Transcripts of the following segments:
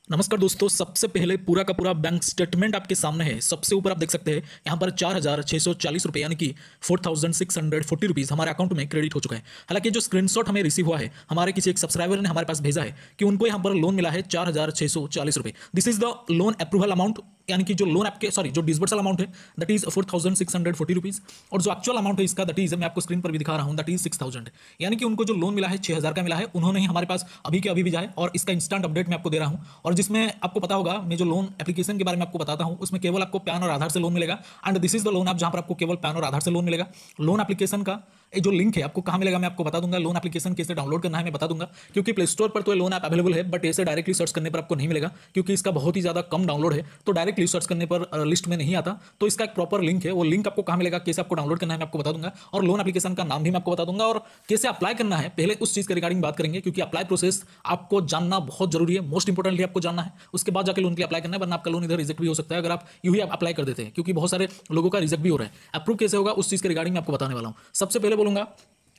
नमस्कार दोस्तों, सबसे पहले पूरा का पूरा बैंक स्टेटमेंट आपके सामने है। सबसे ऊपर आप देख सकते हैं यहाँ पर 4,640 रुपये यानी कि 4,640 रुपीज़ हमारे अकाउंट में क्रेडिट हो चुका है। हालांकि जो स्क्रीनशॉट हमें रिसीव हुआ है, हमारे किसी एक सब्सक्राइबर ने हमारे पास भेजा है कि उनको यहाँ पर लोन मिला है 4,640 रुपये। This is the loan approval amount, यानी कि जो लोन आपके जो डिसबर्सल अमाउंट है दैट इज 4,640 रुपीज़, और जो एक्चुअल अमाउंट है इसका दैट इज, मैं आपको स्क्रीन पर भी दिखा रहा हूँ, दैट इज 6,000। यानी कि उनको जो लोन मिला है 6,000 का मिला है, उन्होंने ही हमारे पास अभी के अभी भेजा है और इसका इंस्टेंट अपडेट मैं आपको दे रहा हूँ। और जिसमें आपको पता होगा, मैं जो लोन एप्लीकेशन के बारे में आपको बताता हूँ उसमें केवल आपको पैन और आधार से लोन मिलेगा। And this is the loan app जहाँ पर आपको केवल पैन और आधार से लोन मिलेगा। लोन एप्लीकेशन का ये जो लिंक है आपको कहाँ मिलेगा मैं आपको बता दूंगा। लोन एप्लीकेशन कैसे डाउनलोड करना है मैं बता दूंगा, क्योंकि प्ले स्टोर पर तो ये लोन ऐप अवेलेबल है, बट ऐसे डायरेक्टली सर्च करने पर आपको नहीं मिलेगा क्योंकि इसका बहुत ही ज़्यादा कम डाउनलोड है, तो डायरेक्टली सर्च करने पर लिस्ट में नहीं आता। तो इसका एक प्रॉपर लिंक है, वो लिंक आपको कहाँ मिलेगा, कैसे आपको डाउनलोड करना है मैं आपको बता दूंगा, और लोन एप्लीकेशन का नाम भी मैं आपको बता दूंगा, और कैसे अप्लाई करना है पहले उस चीज़ के रिगार्डिंग बात करेंगे, क्योंकि अप्लाई प्रोसेस आपको जानना बहुत जरूरी है। मोस्ट इंपॉर्टेंटली आपको जानना है, उसके बाद जाकर लोन के लिए अप्लाई करना है, वरना आपका लोन इधर रिजेक्ट भी हो सकता है अगर आप यूं ही अप्लाई कर देते हैं, क्योंकि बहुत सारे लोगों का रिजेक्ट भी हो रहा है। अप्रूव कैसे होगा उस चीज़ के रिगार्डिंग मैं आपको बताने वाला हूँ। सबसे पहले बोलूंगा,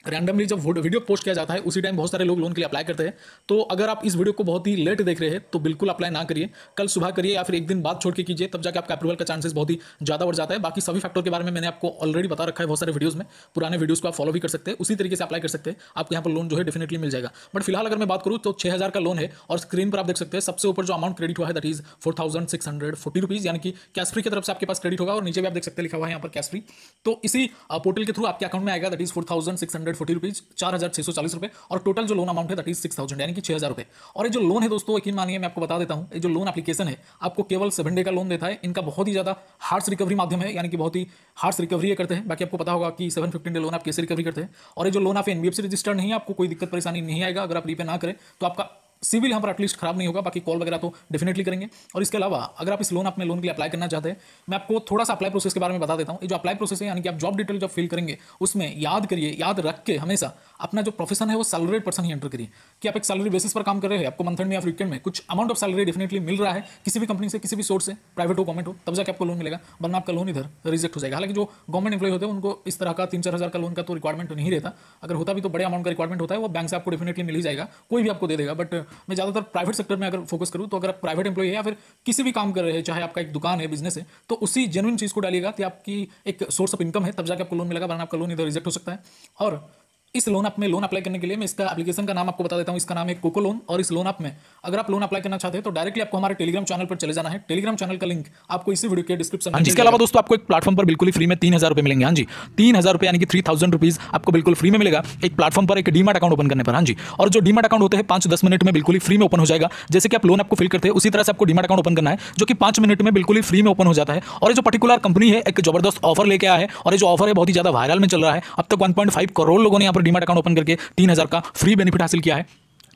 रैंडमली जब वीडियो पोस्ट किया जाता है उसी टाइम बहुत सारे लोग लोन के लिए अप्लाई करते हैं। तो अगर आप इस वीडियो को बहुत ही लेट देख रहे हैं तो बिल्कुल अप्लाई ना करिए, कल सुबह करिए या फिर एक दिन बाद छोड़ के कीजिए, तब जाकर आपका अप्रूवल का चांसेस बहुत ही ज़्यादा बढ़ जाता है। बाकी सभी फैक्टर के बारे में मैंने आपको ऑलरेडी बता रखा है बहुत सारे वीडियोज़ में, पुराने वीडियोज़ को आप फॉलो भी कर सकते हैं, उसी तरीके से अप्लाई कर सकते हैं, आपको यहाँ पर लोन जो है डेफिनेटली मिल जाएगा। बट फिलहाल अगर मैं बात करूँ तो 6,000 का लोन है, और स्क्रीन पर आप देख सकते हैं सबसे ऊपर जो अमाउंट क्रेडिट हुआ है दैट इज 4,640 रुपीज़, यानी कि कैश फ्री की तरफ से आपके पास क्रेडिट होगा, और नीचे भी आप देख सकते हैं लिखा हुआ है यहाँ पर कैश फ्री। तो इसी पोर्टल के थ्रू आपके अकाउंट में आएगा दैट इज 4,640 रुपीज़, 4,640 रुपए, और टोटल जो लोन अमाउंट है दैट इज 6,000 यानी कि 6,000 रुपए। और ये जो लोन है दोस्तों, यकीन मानिए मैं आपको बता देता हूं, ये जो लोन एप्लीकेशन है आपको केवल 7 डे का लोन देता है। इनका बहुत ही ज्यादा हार्श रिकवरी माध्यम है, यानी कि बहुत ही हार्श रिकवरी करते हैं। बाकी आपको पता होगा कि 715 डे लोन आप कैसे रिकवरी करते हैं। और ये जो लोन आप एनबीएफसी रजिस्टर्ड नहीं है, आपको कोई दिक्कत परेशानी नहीं आएगा अगर आप रीपे ना करें तो आपका सिविल यहाँ पर एटलीस्ट खराब नहीं होगा, बाकी कॉल वगैरह तो डेफिनेटली करेंगे। और इसके अलावा अगर आप इस लोन अपने लोन के लिए अप्लाई करना चाहते हैं, मैं आपको थोड़ा सा अप्लाई प्रोसेस के बारे में बता देता हूँ। ये जो अप्लाई प्रोसेस है, यानी कि आप जॉब डिटेल जब फिल करेंगे उसमें याद करिए, याद रख के हमेशा अपना जो प्रोफेशन है वो सैलरीड पर्सन ही एंटर करिए, कि आप एक सैलरी बेसिस पर काम कर रहे हैं, आपको मंथ एंड में या वीकेंड में कुछ अमाउंट ऑफ सैलरी डेफिनेटली मिल रहा है किसी भी कंपनी से, किसी भी सोर्स से, प्राइवेट हो गवर्नमेंट हो, तब जाकर आपको लोन मिलेगा, वरना आपका लोन इधर रिजेक्ट हो जाएगा। हालांकि जो गवर्नमेंट एम्प्लॉय होते हैं उनको इस तरह का 3-4 हज़ार का लोन का तो रिक्वायरमेंट नहीं रहता, अगर होता भी तो बड़े अमाउंट का रिक्वायरमेंट होता है, वो बैंक से आपको डेफिनेटली मिल ही जाएगा, कोई भी आपको दे देगा। बट मैं ज़्यादातर प्राइवेट सेक्टर में अगर फोकस करूं तो अगर आप प्राइवेट एम्प्लॉय है या फिर किसी भी काम कर रहे हैं, चाहे आपका एक दुकान है, बिजनेस है, तो उसी जेन्युइन चीज़ को डालिएगा कि आपकी एक सोर्स ऑफ इनकम है, तब जाकर आपको लोन मिलेगा, वरना आपका लोन इधर रिजेक्ट हो सकता है। और इस लोन ऐप में लोन अप्लाई करने के लिए मैं इसका एप्लीकेशन का नाम आपको बता देता हूँ। इसका नाम है कोको लोन, और इस लोन ऐप में अगर आप लोन अप्लाई करना चाहते हैं तो डायरेक्टली आपको हमारे टेलीग्राम चैनल पर चले जाना है। टेलीग्राम चैनल का लिंक आपको इसी वीडियो के डिस्क्रिप्शन में। इसके अलावा दोस्तों आपको एक प्लेटफॉर्म पर बिल्कुल फ्री में 3,000 रुपये मिलेंगे। हाँ जी, 3,000 रुपये यानी कि 3,000 रुपीज़ आपको बिल्कुल फ्री में मिलेगा एक प्लेटफॉर्म पर, एक डीमैट अकाउंट ओपन करने पर। हाँ जी, और जो डीमैट अकाउंट होते हैं 5-10 मिनट में बिल्कुल ही फ्री में ओपन हो जाएगा। जैसे कि आप लोन आपको फिल करते हैं उसी तरह से आपको डीमैट अकाउंट ओपन करना है, जो कि 5 मिनट में बिल्कुल ही फ्री में ओपन हो जाता है। और ये जो पर्टिकुलर कंपनी है एक जबरदस्त ऑफर लेके आया है, और ये जो ऑफर है बहुत ही ज्यादा वायरल में चल रहा है। अब तक 1.5 करोड़ लोगों ने यहाँ पर डीमैट अकाउंट ओपन करके 3,000 का फ्री बेनिफिट हासिल किया है।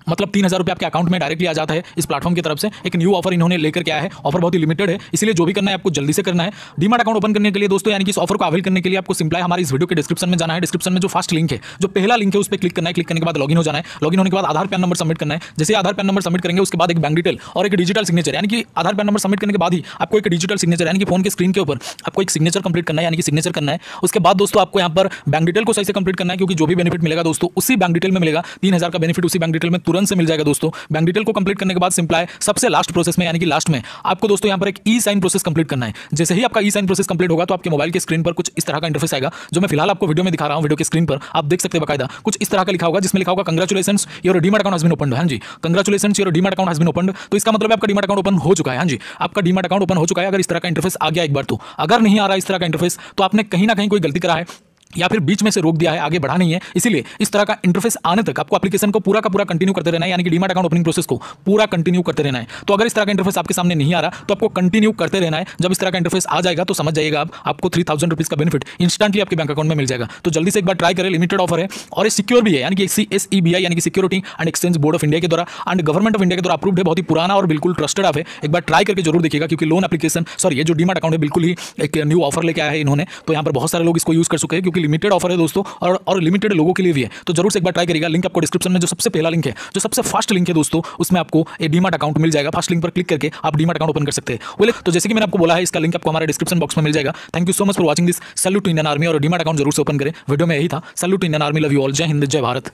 मतलब 3,000 रुपये आपके अकाउंट में डायरेक्टली आ जाता है इस प्लेटफॉर्म की तरफ से। एक न्यू ऑफर इन्होंने लेकर के आया है, ऑफर बहुत ही लिमिटेड है, इसलिए जो भी करना है आपको जल्दी से करना है। डीमैट अकाउंट ओपन करने के लिए दोस्तों, यानी कि इस ऑफर को अवेल करने के लिए आपको सिंपल हमारे इस वीडियो के डिस्क्रिप्शन में जाना है। डिस्क्रिप्शन में जो फर्स्ट लिंक है, जो पहला लिंक है, उस पर क्लिक करना है। क्लिक करने के बाद लॉगिन हो जाना है। लॉगिन होने के बाद आधार पैन नंबर सबमिट करना है। जैसे आधार पैन नंबर सबमिट करेंगे उसके बाद एक बैंक डिटेल और एक डिजिटल सिग्नेचर, यानी कि आधार पैन नंबर सबमिट करने के बाद ही आपको एक डिजिटल सिग्नेचर, यानी कि फोन के स्क्रीन के ऊपर आपको एक सिग्नेचर कंप्लीट करना है, यानी कि सिग्नेचर करना है। उसके बाद दोस्तों आपको यहाँ पर बैंक डिटेल को सही से कंप्लीट करना है, क्योंकि जो भी बेनिफिट मिलेगा दोस्तों उसी बैंक डिटेल में मिलेगा। 3,000 का बेनिफिट उसी बैंक डिटेल में तुरंत से मिल जाएगा दोस्तों। बैंक डिटेल को कंप्लीट करने के बाद सिंपल है सबसे लास्ट प्रोसेस में, यानी कि लास्ट में आपको दोस्तों यहां पर एक ई साइन प्रोसेस कंप्लीट करना है। जैसे ही आपका ई साइन प्रोसेस कंप्लीट होगा तो आपके मोबाइल के स्क्रीन पर कुछ इस तरह का इंटरफेस आएगा, जो मैं फिलहाल आपको वीडियो में दिखा रहा हूं। वीडियो के स्क्रीन पर आप देख सकते हैं बकायदा कुछ इस तरह का लिखा होगा, जिसमें लिखा होगा congratulations your demat account has been opened. हां जी, congratulations your demat account has been opened. तो इसका मतलब आपका डीमैट अकाउंट ओपन हो चुका है। हां जी, आपका डीमैट अकाउंट ओपन हो चुका है। अगर इस तरह का इंटरफेस आ गया एक बार तो, अगर नहीं आ रहा इस तरह का इंटरफेस तो आपने कहीं ना कहीं कोई गलती करा है, या फिर बीच में से रोक दिया है, आगे बढ़ा नहीं है। इसीलिए इस तरह का इंटरफेस आने तक आपको एप्लीकेशन को पूरा का पूरा कंटिन्यू करते रहना है, यानी कि डीमैट अकाउंट ओपनिंग प्रोसेस को पूरा कंटिन्यू करते रहना है। तो अगर इस तरह का इंटरफेस आपके सामने नहीं आ रहा तो आपको कंटिन्यू करते रहना है। जब इस तरह का इंटरफेस आ जाएगा तो समझ जाइएगा आपको 3,000 रुपीज़ का बेनिफिट इंस्टेंटली आपके बैंक अकाउंट में मिल जाएगा। तो जल्दी से एक बार ट्राई करें, लिमिटेड ऑफर है और ये सिक्योर भी है, यानी कि SEBI यानी कि security and exchange board of India के द्वारा एंड गवर्नमेंट ऑफ इंडिया के द्वारा अप्रूव्ड है। बहुत ही पुराना और बिल्कुल ट्रस्टेड ऐप है। एक बार ट्राई करके जरूर देखिएगा, क्योंकि लोन एप्लीकेशन ये जो डीमैट अकाउंट है बिल्कुल ही एक न्यू ऑफर लेके आया है इन्होंने। तो यहाँ पर बहुत सारे लोग इसको यूज कर चुके हैं, क्योंकि लिमिटेड ऑफर है दोस्तों और लिमिटेड लोगों के लिए भी है। तो जरूर से एक बार ट्राई करिएगा। लिंक आपको डिस्क्रिप्शन में जो सबसे पहला लिंक है, जो सबसे फर्स्ट लिंक है दोस्तों, उसमें आपको एक डीमैट अकाउंट मिल जाएगा। फर्स्ट लिंक पर क्लिक करके आप डीमैट अकाउंट ओपन कर सकते हैं। तो जैसे कि मैंने आपको बोला है, इसका लिंक आपको हमारे डिस्क्रिप्शन बॉक्स में मिल जाएगा। Thank you so much for watching this. Salute to Indian army, और डीमैट अकाउंट जरूर से ओपन करें। वीडियो में यही था। Salute to Indian army, love you all. जय हिंद, जय भारत।